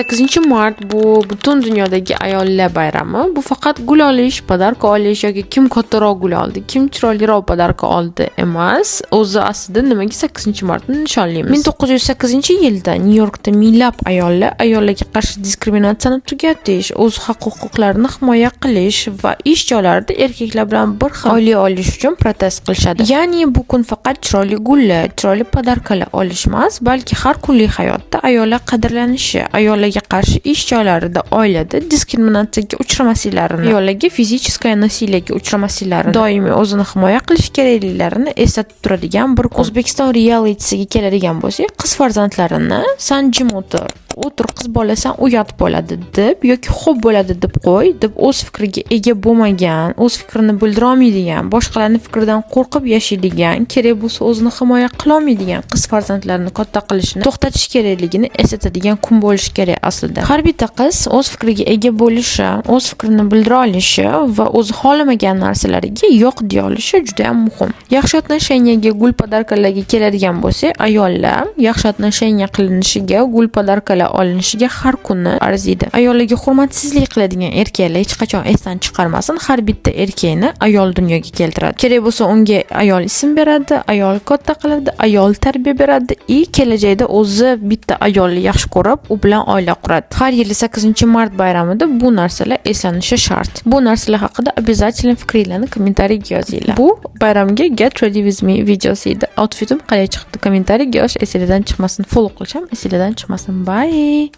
8-mart bu butun dunyodagi ayollar bayrami. Bu faqat gul olish, podarka olish yoki kim kattaroq gul oldi, kim chiroyliroq podarka oldi emas. O'zi aslida nimaga 8-martni nishonlaymiz? 1908-yilda Nyu-Yorkda minglab ayollarga qarshi diskriminatsiyani tugatish, o'z haq-huquqlarini himoya qilish va ish joylarida erkaklar bilan bir xil oylik olish uchun protest qilishadi. Ya'ni bu kun faqat chiroyli gullar, chiroyli podarkalar olish emas, balki har kunlik hayotda ayollar qadrlanishi, ayollarga qarshi ish joylarida, oilada diskriminatsiyaga uchramasliklarini, ayollarga fizическое насилиеga uchramasliklarini, doimiy o'zini himoya qilish kerakliklarini eslatib turadigan bir kun. O'zbekiston realitisiga keladigan bo'lsak, qiz farzandlarini san jim o'tir qiz bolasan uyat bo'ladi deb yoki xo'p bo'ladi deb qo'y deb o'z fikriga ega bo'lmagan, o'z fikrini bildira olmaydigan, boshqalarning fikridan qo'rqib yashaydigan, kerak bo'lsa o'zini himoya qila olmaydigan qiz farzandlarini katta qilishni to'xtatish kerakligini eslatadigan kun bo'lishi kerak aslida. Har bitta qiz o'z fikriga ega bo'lishi, o'z fikrini bildira olishi va o'zi xohlamagan narsalariga yo'q deya olishi juda ham muhim. Yaxshi отношениyaga gul podarkalarga keladigan bo'lsak, ayollar yaxshi отношения qilinishiga, gul podarkalar olinishiga har kuni arziydi. Ayollarga hurmatsizlik qiladigan erkaklar hech qachon esdan chiqarmasin. Har bitta erkakni ayol dunyoga keltiradi. Kerak bo'lsa unga ayol ism beradi, ayol katta qiladi, ayol tarbiya beradi va kelajakda o'zi bitta ayolni yaxshi ko'rib, u bilan oila quradi. Har yili 8-mart bayramida bu narsalar eslanishi shart. Bu narsalar haqida обязательно fikringizni kommentariyaga yozinglar. Bu bayramga Get Ready With Me videosi edi. Outfitim qalay chiqdi kommentariyaga yozish esingizdan chiqmasin. Follow qilishim esingizdan chiqmasin. Bye.